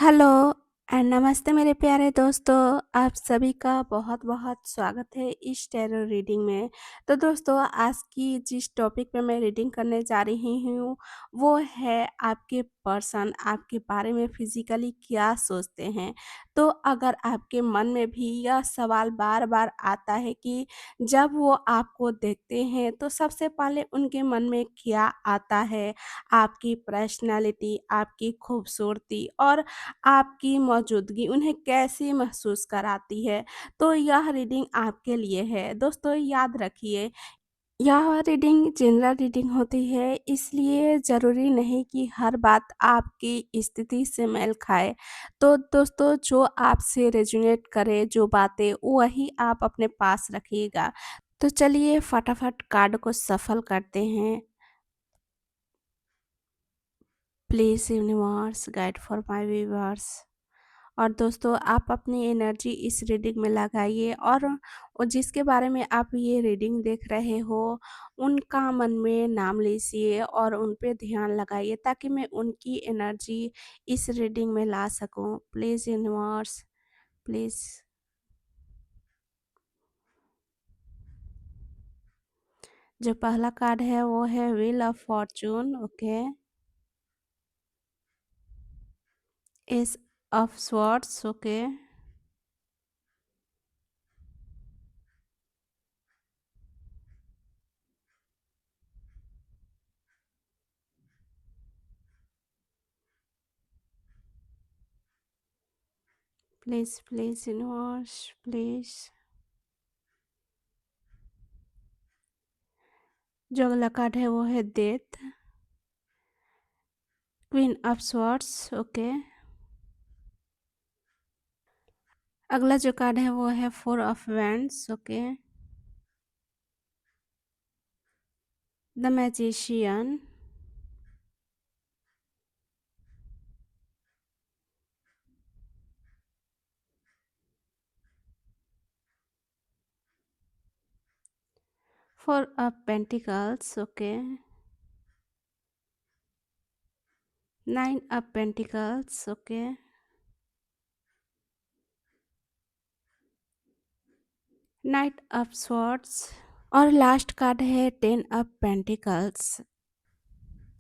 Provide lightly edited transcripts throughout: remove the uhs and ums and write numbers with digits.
Hello and नमस्ते मेरे प्यारे दोस्तों। आप सभी का बहुत-बहुत स्वागत है इस टैरो रीडिंग में। तो दोस्तों, आज की जिस टॉपिक पे मैं रीडिंग करने जा रही हूँ, वो है आपके पर्सन आपके बारे में फिज़िकली क्या सोचते हैं। तो अगर आपके मन में भी यह सवाल बार-बार आता है कि जब वो आपको देखते हैं तो सबसे पहले उनके मन में क्या आता है? आपकी पर्सनैलिटी, आपकी खूबसूरती और आपकी मौजूदगी उन्हें कैसी महसूस कराती है? तो यह रीडिंग आपके लिए है। दोस्तों, याद रखिए, यह रीडिंग जनरल रीडिंग होती है, इसलिए ज़रूरी नहीं कि हर बात आपकी स्थिति से मेल खाए। तो दोस्तों, जो आपसे रेज़ोनेट करे जो बातें, वही आप अपने पास रखिएगा। तो चलिए फटाफट कार्ड को शफ़ल करते हैं। Please universe guide for my viewers. और दोस्तों, आप अपनी एनर्जी इस रीडिंग में लगाइए और जिसके बारे में आप ये रीडिंग देख रहे हो, उनका मन में नाम लीजिए और उन पे ध्यान लगाइए ताकि मैं उनकी एनर्जी इस रीडिंग में ला सकूं। Please universe, please. जो पहला कार्ड है वो है wheel of Fortune. Okay. S of swords. Okay. Please please universe, please. जो अगला कार्ड है वो है death, queen of swords. Okay. अगला जो कार्ड है वो है four of wands. Okay. The magician, four of pentacles. Okay. Nine of pentacles. Okay. Night of swords और लास्ट कार्ड है टेन ऑफ पेंटिकल्स।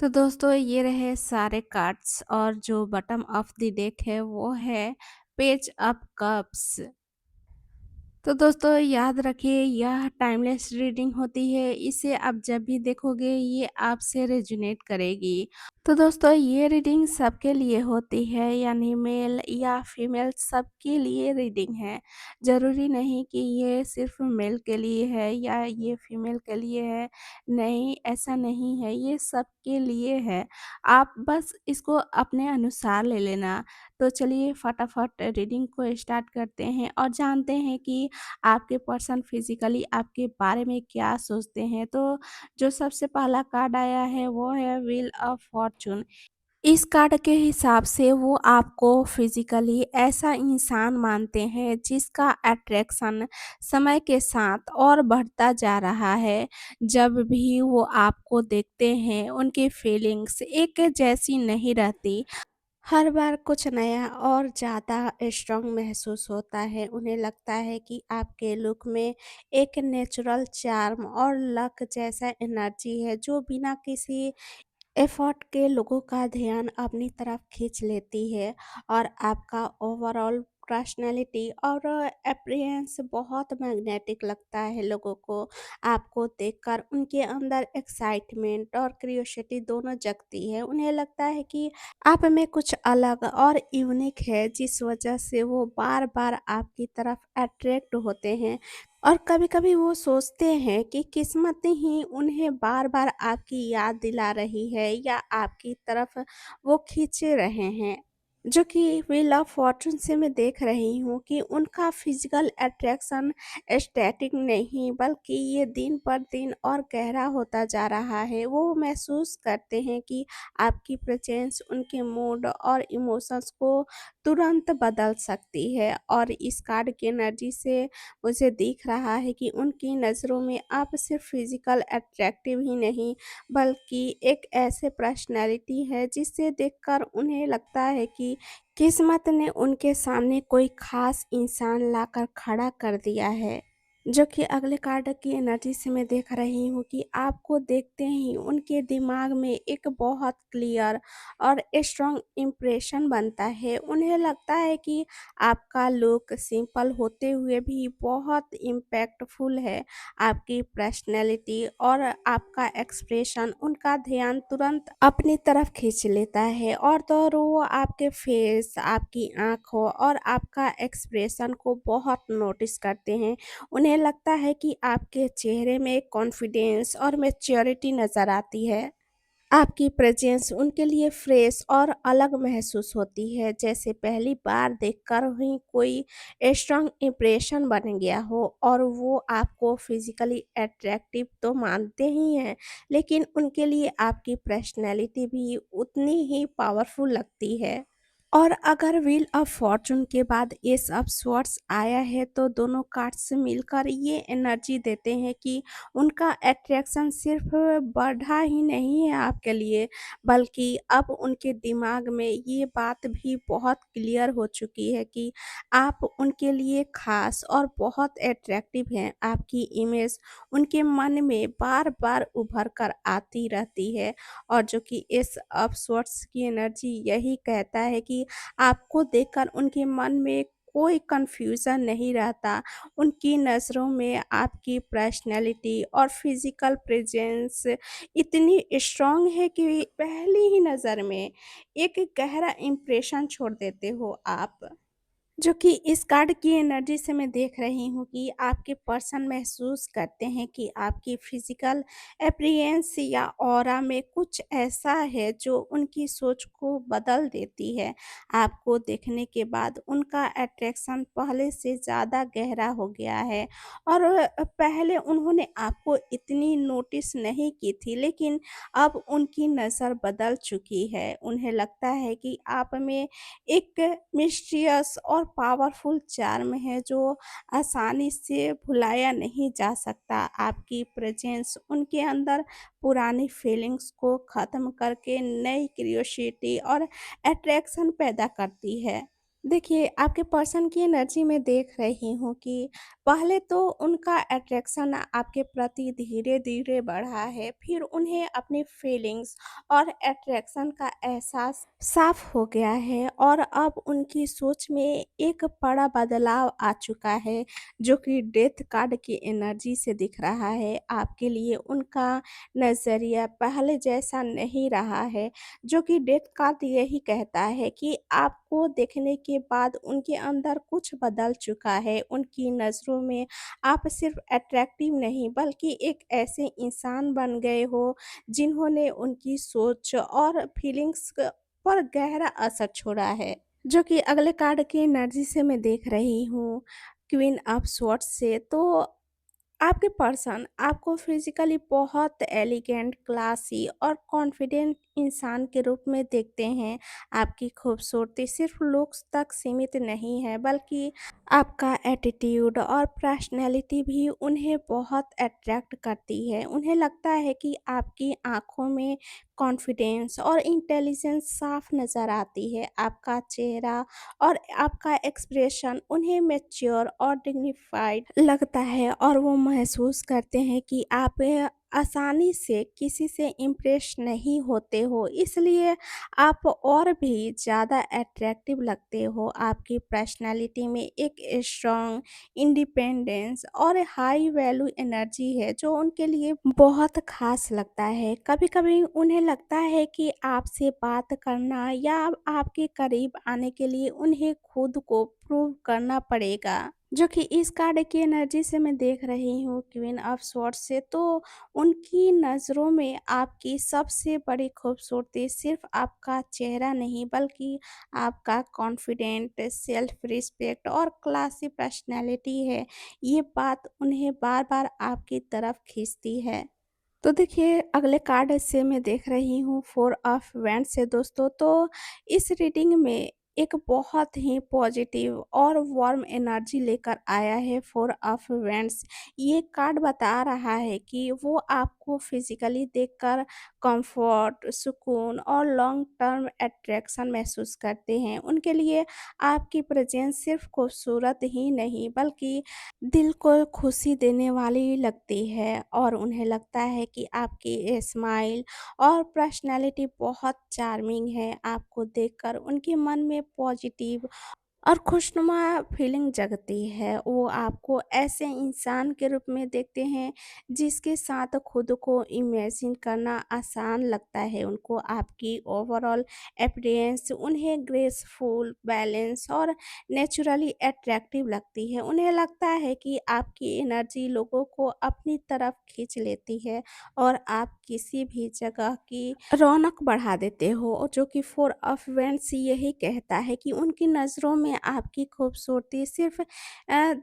तो दोस्तों, ये रहे सारे कार्ड्स और जो बॉटम ऑफ द डेक है वो है पेज ऑफ कप्स। तो दोस्तों, याद रखिए, यह टाइमलेस रीडिंग होती है, इसे आप जब भी देखोगे ये आपसे रेजोनेट करेगी। तो दोस्तों, ये रीडिंग सबके लिए होती है, यानी मेल या फीमेल सबके लिए रीडिंग है। ज़रूरी नहीं कि ये सिर्फ मेल के लिए है या ये फीमेल के लिए है। नहीं, ऐसा नहीं है, ये सबके लिए है। आप बस इसको अपने अनुसार ले लेना। तो चलिए फटाफट रीडिंग को स्टार्ट करते हैं और जानते हैं कि आपके पर्सन फिज़िकली आपके बारे में क्या सोचते हैं। तो जो सबसे पहला कार्ड आया है वो है व्हील ऑफ फॉर्चून। इस कार्ड के हिसाब से वो आपको फिज़िकली ऐसा इंसान मानते हैं जिसका अट्रैक्शन समय के साथ और बढ़ता जा रहा है। जब भी वो आपको देखते हैं, उनकी फीलिंग्स एक जैसी नहीं रहती। हर बार कुछ नया और ज़्यादा स्ट्रॉन्ग महसूस होता है। उन्हें लगता है कि आपके लुक में एक नेचुरल चार्म और लक जैसा एनर्जी है जो बिना किसी एफर्ट के लोगों का ध्यान अपनी तरफ खींच लेती है। और आपका ओवरऑल पर्सनैलिटी और अपीयरेंस बहुत मैग्नेटिक लगता है लोगों को। आपको देखकर उनके अंदर एक्साइटमेंट और क्यूरियोसिटी दोनों जगती है। उन्हें लगता है कि आप में कुछ अलग और यूनिक है, जिस वजह से वो बार बार आपकी तरफ अट्रैक्ट होते हैं। और कभी-कभी वो सोचते हैं कि किस्मत ही उन्हें बार-बार आपकी याद दिला रही है या आपकी तरफ वो खींचे रहे हैं। जो कि व्हील ऑफ फॉर्चून से मैं देख रही हूँ कि उनका फिजिकल अट्रैक्शन स्टैटिक नहीं, बल्कि ये दिन पर दिन और गहरा होता जा रहा है। वो महसूस करते हैं कि आपकी प्रेजेंस उनके मूड और इमोशंस को तुरंत बदल सकती है। और इस कार्ड की एनर्जी से मुझे दिख रहा है कि उनकी नज़रों में आप सिर्फ फिजिकल अट्रैक्टिव ही नहीं, बल्कि एक ऐसे पर्सनैलिटी है जिसे देखकर उन्हें लगता है कि कि किस्मत ने उनके सामने कोई ख़ास इंसान लाकर खड़ा कर दिया है। जो कि अगले कार्ड की एनर्जी से मैं देख रही हूँ कि आपको देखते ही उनके दिमाग में एक बहुत क्लियर और स्ट्रॉन्ग इम्प्रेशन बनता है। उन्हें लगता है कि आपका लुक सिंपल होते हुए भी बहुत इम्पैक्टफुल है। आपकी पर्सनैलिटी और आपका एक्सप्रेशन उनका ध्यान तुरंत अपनी तरफ खींच लेता है, और तो और वो आपके फेस, आपकी आँखों और आपका एक्सप्रेशन को बहुत नोटिस करते हैं। उन्हें लगता है कि आपके चेहरे में कॉन्फिडेंस और मैच्योरिटी नज़र आती है। आपकी प्रेज़ेंस उनके लिए फ्रेश और अलग महसूस होती है, जैसे पहली बार देखकर ही कोई स्ट्रॉन्ग इम्प्रेशन बन गया हो। और वो आपको फिज़िकली अट्रैक्टिव तो मानते ही हैं, लेकिन उनके लिए आपकी पर्सनैलिटी भी उतनी ही पावरफुल लगती है। और अगर व्हील ऑफ फॉर्च्यून के बाद एस ऑफ स्वॉर्ड्स आया है, तो दोनों कार्ड्स मिलकर ये एनर्जी देते हैं कि उनका अट्रैक्शन सिर्फ बढ़ा ही नहीं है आपके लिए, बल्कि अब उनके दिमाग में ये बात भी बहुत क्लियर हो चुकी है कि आप उनके लिए खास और बहुत अट्रैक्टिव हैं। आपकी इमेज उनके मन में बार बार उभर कर आती रहती है, और जो कि एस ऑफ स्वॉर्ड्स की एनर्जी यही कहता है कि आपको देखकर उनके मन में कोई कन्फ्यूज़न नहीं रहता। उनकी नज़रों में आपकी पर्सनैलिटी और फिज़िकल प्रेज़ेंस इतनी स्ट्रॉन्ग है कि पहली ही नज़र में एक गहरा इम्प्रेशन छोड़ देते हो आप। जो कि इस कार्ड की एनर्जी से मैं देख रही हूँ कि आपके पर्सन महसूस करते हैं कि आपकी फिजिकल अपीयरेंस या ऑरा में कुछ ऐसा है जो उनकी सोच को बदल देती है। आपको देखने के बाद उनका अट्रैक्शन पहले से ज़्यादा गहरा हो गया है, और पहले उन्होंने आपको इतनी नोटिस नहीं की थी, लेकिन अब उनकी नज़र बदल चुकी है। उन्हें लगता है कि आप में एक मिस्टीरियस और पावरफुल चार्म है जो आसानी से भुलाया नहीं जा सकता। आपकी प्रेजेंस उनके अंदर पुरानी फीलिंग्स को ख़त्म करके नई क्यूरियोसिटी और अट्रैक्शन पैदा करती है। देखिए, आपके पर्सन की एनर्जी में देख रही हूँ कि पहले तो उनका अट्रैक्शन आपके प्रति धीरे-धीरे बढ़ा है, फिर उन्हें अपनी फीलिंग्स और अट्रैक्शन का एहसास साफ हो गया है, और अब उनकी सोच में एक बड़ा बदलाव आ चुका है, जो कि डेथ कार्ड की एनर्जी से दिख रहा है। आपके लिए उनका नज़रिया पहले जैसा नहीं रहा है, जो कि डेथ कार्ड यही कहता है कि आपको देखने के बाद उनके अंदर कुछ बदल चुका है। उनकी नज़रों में आप सिर्फ अट्रैक्टिव नहीं, बल्कि एक ऐसे इंसान बन गए हो जिन्होंने उनकी सोच और फीलिंग्स पर गहरा असर छोड़ा है। जो कि अगले कार्ड की एनर्जी से मैं देख रही हूँ, क्वीन ऑफ स्वॉर्ड्स से, तो आपके पर्सन आपको फिजिकली बहुत एलिगेंट, क्लासी और कॉन्फिडेंट इंसान के रूप में देखते हैं। आपकी खूबसूरती सिर्फ लुक्स तक सीमित नहीं है, बल्कि आपका एटीट्यूड और पर्सनैलिटी भी उन्हें बहुत अट्रैक्ट करती है। उन्हें लगता है कि आपकी आँखों में कॉन्फिडेंस और इंटेलिजेंस साफ नज़र आती है। आपका चेहरा और आपका एक्सप्रेशन उन्हें मैच्योर और डिग्निफाइड लगता है, और वो महसूस करते हैं कि आप आसानी से किसी से इम्प्रेस नहीं होते हो, इसलिए आप और भी ज़्यादा अट्रैक्टिव लगते हो। आपकी पर्सनैलिटी में एक स्ट्रॉन्ग इंडिपेंडेंस और हाई वैल्यू एनर्जी है, जो उनके लिए बहुत खास लगता है। कभी-कभी उन्हें लगता है कि आपसे बात करना या आपके करीब आने के लिए उन्हें खुद को प्रूव करना पड़ेगा। जो कि इस कार्ड की एनर्जी से मैं देख रही हूँ, क्वीन ऑफ स्वॉर्ड्स से, तो उनकी नज़रों में आपकी सबसे बड़ी खूबसूरती सिर्फ आपका चेहरा नहीं, बल्कि आपका कॉन्फिडेंट, सेल्फ रिस्पेक्ट और क्लासी पर्सनैलिटी है। ये बात उन्हें बार-बार आपकी तरफ खींचती है। तो देखिए, अगले कार्ड से मैं देख रही हूँ, फोर ऑफ वैंड्स से दोस्तों, तो इस रीडिंग में एक बहुत ही पॉजिटिव और वार्म एनर्जी लेकर आया है 4 ऑफ वेंट्स। ये कार्ड बता रहा है कि वो आपको फिज़िकली देखकर कंफर्ट, सुकून और लॉन्ग टर्म अट्रैक्शन महसूस करते हैं। उनके लिए आपकी प्रेज़ेंस सिर्फ़ खूबसूरत ही नहीं बल्कि दिल को खुशी देने वाली लगती है और उन्हें लगता है कि आपकी स्माइल और पर्सनैलिटी बहुत चार्मिंग है। आपको देखकर उनके मन में पॉजिटिव और खुशनुमा फीलिंग जगती है। वो आपको ऐसे इंसान के रूप में देखते हैं जिसके साथ खुद को इमेजिन करना आसान लगता है उनको। आपकी ओवरऑल अपीयरेंस उन्हें ग्रेसफुल, बैलेंस और नेचुरली अट्रैक्टिव लगती है। उन्हें लगता है कि आपकी एनर्जी लोगों को अपनी तरफ खींच लेती है और आप किसी भी जगह की रौनक बढ़ा देते हो, जो कि 4 ऑफ वेंट्स यही कहता है कि उनकी नज़रों में आपकी खूबसूरती सिर्फ़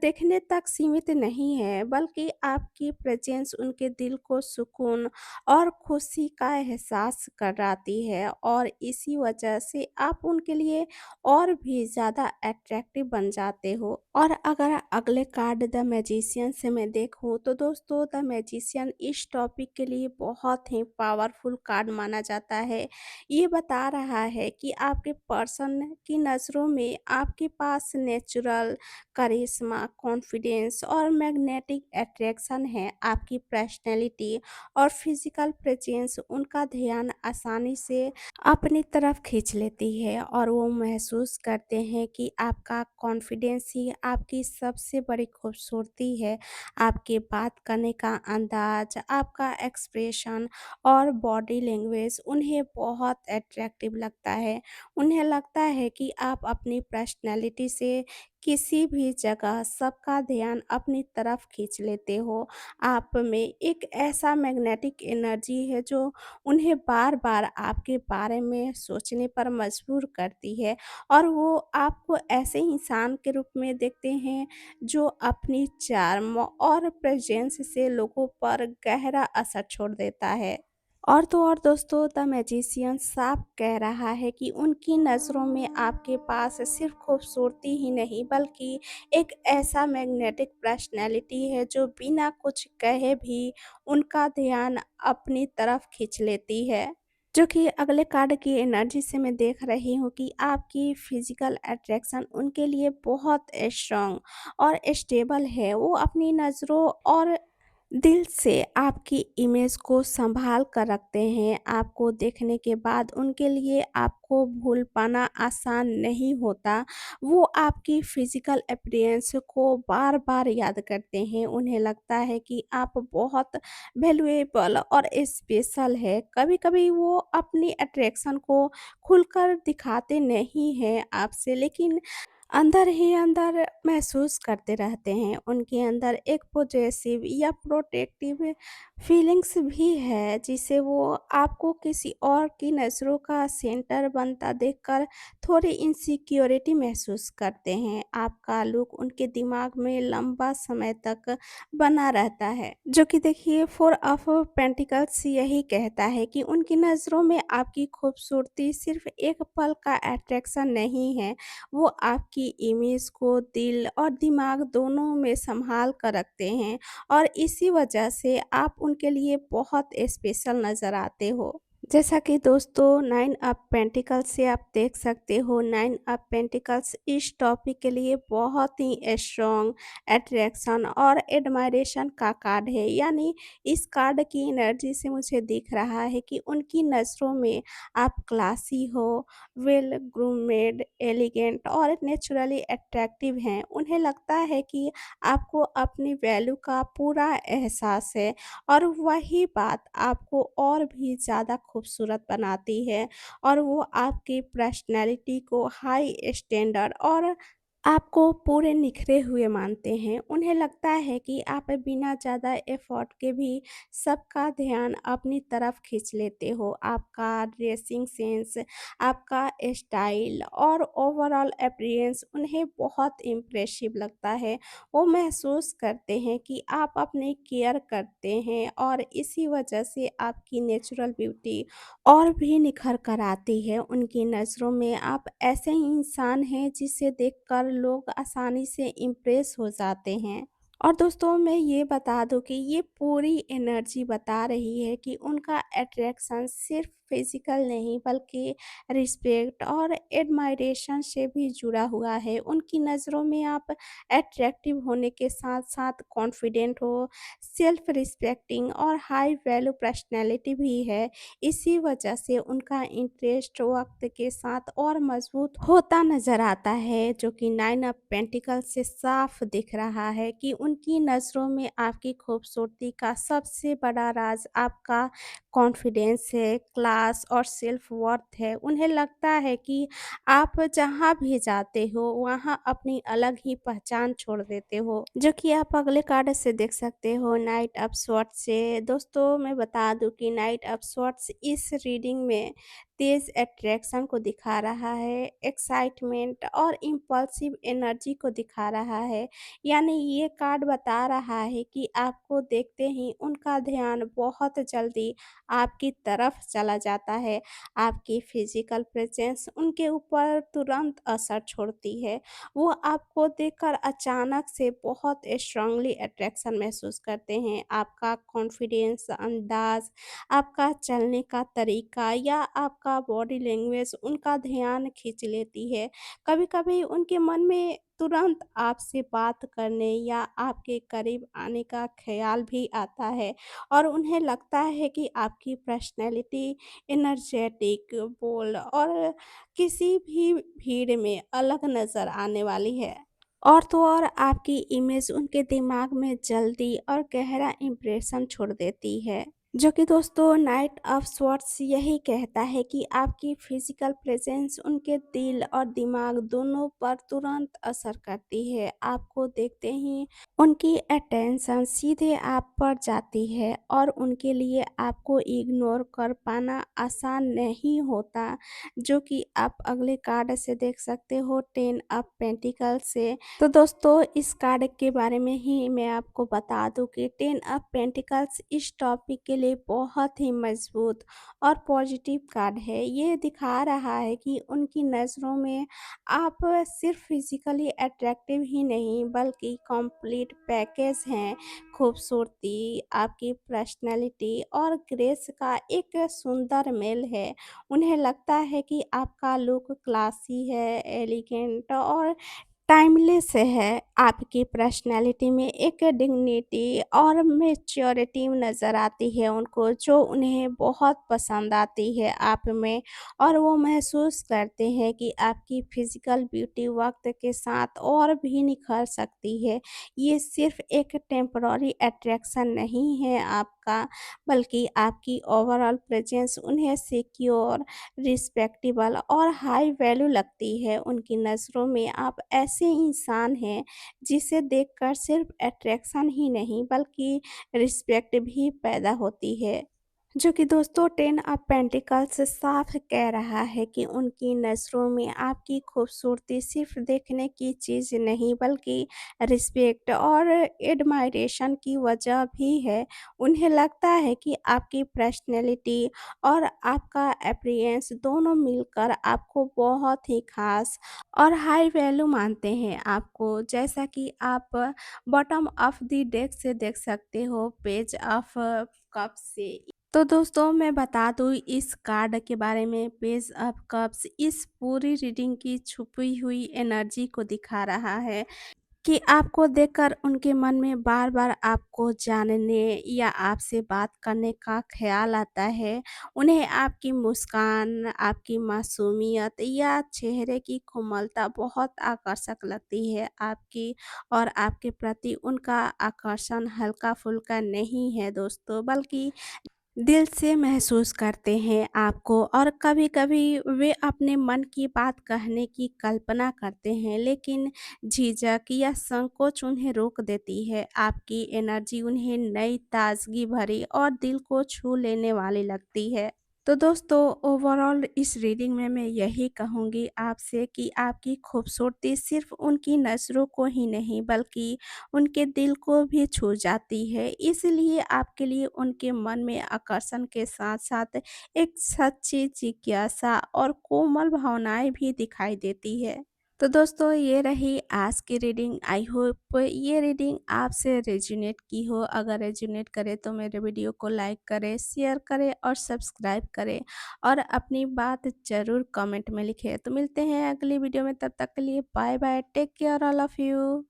देखने तक सीमित नहीं है, बल्कि आपकी प्रेज़ेंस उनके दिल को सुकून और खुशी का एहसास कराती है और इसी वजह से आप उनके लिए और भी ज़्यादा अट्रैक्टिव बन जाते हो। और अगर अगले कार्ड द मैजिशियन से मैं देखूँ तो दोस्तों द मैजिशियन इस टॉपिक के लिए बहुत ही पावरफुल कार्ड माना जाता है। ये बता रहा है कि आपके पर्सन की नज़रों में आपके पास नेचुरल करिश्मा, कॉन्फिडेंस और मैग्नेटिक अट्रैक्शन है। आपकी पर्सनैलिटी और फिजिकल प्रेजेंस उनका ध्यान आसानी से अपनी तरफ खींच लेती है और वो महसूस करते हैं कि आपका कॉन्फिडेंस ही आपकी सबसे बड़ी खूबसूरती है। आपके बात करने का अंदाज, आपका एक्सप्रेशन और बॉडी लैंग्वेज उन्हें बहुत अट्रैक्टिव लगता है। उन्हें लगता है कि आप अपनी पर्सनैलिटी से किसी भी जगह सबका ध्यान अपनी तरफ खींच लेते हो। आप में एक ऐसा मैग्नेटिक एनर्जी है जो उन्हें बार-बार आपके बारे में सोचने पर मजबूर करती है और वो आपको ऐसे इंसान के रूप में देखते हैं जो अपनी चार्म और प्रेजेंस से लोगों पर गहरा असर छोड़ देता है। और तो और दोस्तों द मैजिशियन साफ कह रहा है कि उनकी नज़रों में आपके पास सिर्फ खूबसूरती ही नहीं बल्कि एक ऐसा मैग्नेटिक पर्सनैलिटी है जो बिना कुछ कहे भी उनका ध्यान अपनी तरफ खींच लेती है। जो कि अगले कार्ड की एनर्जी से मैं देख रही हूँ कि आपकी फिजिकल अट्रैक्शन उनके लिए बहुत स्ट्रॉन्ग और स्टेबल है। वो अपनी नज़रों और दिल से आपकी इमेज को संभाल कर रखते हैं। आपको देखने के बाद उनके लिए आपको भूल पाना आसान नहीं होता। वो आपकी फिजिकल अपीयरेंस को बार-बार याद करते हैं। उन्हें लगता है कि आप बहुत वैल्यूएबल और स्पेशल है। कभी-कभी वो अपनी अट्रैक्शन को खुलकर दिखाते नहीं हैं आपसे, लेकिन अंदर ही अंदर महसूस करते रहते हैं। उनके अंदर एक पॉजेसिव या प्रोटेक्टिव फीलिंग्स भी है जिसे वो आपको किसी और की नज़रों का सेंटर बनता देखकर थोड़ी इनसिक्योरिटी महसूस करते हैं। आपका लुक उनके दिमाग में लंबा समय तक बना रहता है। जो कि देखिए 4 ऑफ पेंटिकल्स यही कहता है कि उनकी नज़रों में आपकी खूबसूरती सिर्फ एक पल का अट्रैक्शन नहीं है, वो आपकी इमेज को दिल और दिमाग दोनों में संभाल कर रखते हैं और इसी वजह से आप उनके लिए बहुत स्पेशल नज़र आते हो। जैसा कि दोस्तों 9 ऑफ पेंटिकल्स से आप देख सकते हो 9 ऑफ पेंटिकल्स इस टॉपिक के लिए बहुत ही स्ट्रॉन्ग अट्रैक्शन और एडमायरेशन का कार्ड है। यानी इस कार्ड की एनर्जी से मुझे दिख रहा है कि उनकी नज़रों में आप क्लासी हो, वेल ग्रूमेड, एलिगेंट और नेचुरली अट्रैक्टिव हैं। उन्हें लगता है कि आपको अपनी वैल्यू का पूरा एहसास है और वही बात आपको और भी ज़्यादा खूबसूरत बनाती है और वो आपकी पर्सनैलिटी को हाई स्टैंडर्ड और आपको पूरे निखरे हुए मानते हैं। उन्हें लगता है कि आप बिना ज़्यादा एफ़र्ट के भी सबका ध्यान अपनी तरफ खींच लेते हो। आपका ड्रेसिंग सेंस, आपका स्टाइल और ओवरऑल अपीयरेंस उन्हें बहुत इम्प्रेसिव लगता है। वो महसूस करते हैं कि आप अपनी केयर करते हैं और इसी वजह से आपकी नेचुरल ब्यूटी और भी निखर कर आती है। उनकी नज़रों में आप ऐसे ही इंसान हैं जिसे देखकर लोग आसानी से इम्प्रेस हो जाते हैं। और दोस्तों मैं ये बता दूँ कि ये पूरी एनर्जी बता रही है कि उनका अट्रैक्शन सिर्फ फिजिकल नहीं बल्कि रिस्पेक्ट और एडमायरेशन से भी जुड़ा हुआ है। उनकी नज़रों में आप अट्रैक्टिव होने के साथ-साथ कॉन्फिडेंट हो, सेल्फ रिस्पेक्टिंग और हाई वैल्यू पर्सनैलिटी भी है। इसी वजह से उनका इंटरेस्ट वक्त के साथ और मजबूत होता नजर आता है, जो कि नाइन ऑफ पेंटिकल्स से साफ दिख रहा है कि उनकी नज़रों में आपकी खूबसूरती का सबसे बड़ा राज आपका कॉन्फिडेंस है, क्लास और सेल्फ वर्थ है। उन्हें लगता है कि आप जहाँ भी जाते हो वहाँ अपनी अलग ही पहचान छोड़ देते हो, जो कि आप अगले कार्ड से देख सकते हो नाइट ऑफ स्वॉर्ड्स से। दोस्तों मैं बता दूं कि नाइट ऑफ स्वॉर्ड्स इस रीडिंग में तेज अट्रैक्शन को दिखा रहा है, एक्साइटमेंट और इम्पल्सिव एनर्जी को दिखा रहा है। यानी ये कार्ड बता रहा है कि आपको देखते ही उनका ध्यान बहुत जल्दी आपकी तरफ चला जाता है। आपकी फिजिकल प्रेजेंस उनके ऊपर तुरंत असर छोड़ती है। वो आपको देखकर अचानक से बहुत स्ट्रांगली अट्रैक्शन महसूस करते हैं। आपका कॉन्फिडेंस, अंदाज़, आपका चलने का तरीका या आपका बॉडी लैंग्वेज उनका ध्यान खींच लेती है। कभी-कभी उनके मन में तुरंत आपसे बात करने या आपके करीब आने का ख़्याल भी आता है और उन्हें लगता है कि आपकी पर्सनैलिटी एनर्जेटिक, बोल्ड और किसी भी भीड़ में अलग नज़र आने वाली है। और तो और आपकी इमेज उनके दिमाग में जल्दी और गहरा इम्प्रेशन छोड़ देती है। जो कि दोस्तों नाइट ऑफ स्वॉर्ड्स यही कहता है कि आपकी फिजिकल प्रेजेंस उनके दिल और दिमाग दोनों पर तुरंत असर करती है। आपको देखते ही उनकी अटेंशन सीधे आप पर जाती है और उनके लिए आपको इग्नोर कर पाना आसान नहीं होता, जो कि आप अगले कार्ड से देख सकते हो टेन ऑफ पेंटिकल से। तो दोस्तों इस कार्ड के बारे में ही मैं आपको बता दूं कि टेन ऑफ पेंटिकल्स इस टॉपिक के लिए बहुत ही मजबूत और पॉजिटिव कार्ड है। ये दिखा रहा है कि उनकी नज़रों में आप सिर्फ फिजिकली अट्रैक्टिव ही नहीं बल्कि कंप्लीट पैकेज हैं। खूबसूरती, आपकी पर्सनैलिटी और ग्रेस का एक सुंदर मेल है। उन्हें लगता है कि आपका लुक क्लासी है, एलिगेंट और टाइमलेस है। आपकी पर्सनैलिटी में एक डिग्निटी और मैच्योरिटी नज़र आती है उनको, जो उन्हें बहुत पसंद आती है आप में। और वो महसूस करते हैं कि आपकी फिजिकल ब्यूटी वक्त के साथ और भी निखर सकती है। ये सिर्फ एक टेम्पररी अट्रैक्शन नहीं है आपका, बल्कि आपकी ओवरऑल प्रेजेंस उन्हें सिक्योर, रिस्पेक्टेबल और हाई वैल्यू लगती है। उनकी नज़रों में आप ऐसे इंसान हैं जिसे देखकर सिर्फ अट्रैक्शन ही नहीं बल्कि रिस्पेक्ट भी पैदा होती है। जो कि दोस्तों टेन ऑफ पेंटिकल्स साफ कह रहा है कि उनकी नज़रों में आपकी खूबसूरती सिर्फ देखने की चीज़ नहीं बल्कि रिस्पेक्ट और एडमायरेशन की वजह भी है। उन्हें लगता है कि आपकी पर्सनैलिटी और आपका अपीयरेंस दोनों मिलकर आपको बहुत ही खास और हाई वैल्यू मानते हैं आपको। जैसा कि आप बॉटम ऑफ द डेक से देख सकते हो पेज ऑफ कप से। तो दोस्तों मैं बता दूँ इस कार्ड के बारे में, पेज ऑफ कप्स इस पूरी रीडिंग की छुपी हुई एनर्जी को दिखा रहा है कि आपको देखकर उनके मन में बार-बार आपको जानने या आपसे बात करने का ख़्याल आता है। उन्हें आपकी मुस्कान, आपकी मासूमियत या चेहरे की कोमलता बहुत आकर्षक लगती है। आपकी और आपके प्रति उनका आकर्षण हल्का-फुल्का नहीं है दोस्तों, बल्कि दिल से महसूस करते हैं आपको और कभी-कभी वे अपने मन की बात कहने की कल्पना करते हैं, लेकिन झिझक या संकोच उन्हें रोक देती है। आपकी एनर्जी उन्हें नई ताज़गी भरी और दिल को छू लेने वाली लगती है। तो दोस्तों, ओवरऑल इस रीडिंग में मैं यही कहूँगी आपसे कि आपकी खूबसूरती सिर्फ़ उनकी नज़रों को ही नहीं बल्कि उनके दिल को भी छू जाती है। इसलिए आपके लिए उनके मन में आकर्षण के साथ-साथ एक सच्ची जिज्ञासा और कोमल भावनाएँ भी दिखाई देती है। तो दोस्तों, ये रही आज की रीडिंग। आई होप ये रीडिंग आपसे रेज़ोनेट की हो। अगर रेज़ोनेट करे तो मेरे वीडियो को लाइक करें, शेयर करें और सब्सक्राइब करें और अपनी बात ज़रूर कमेंट में लिखें। तो मिलते हैं अगली वीडियो में, तब तक के लिए bye bye, take care, all of you.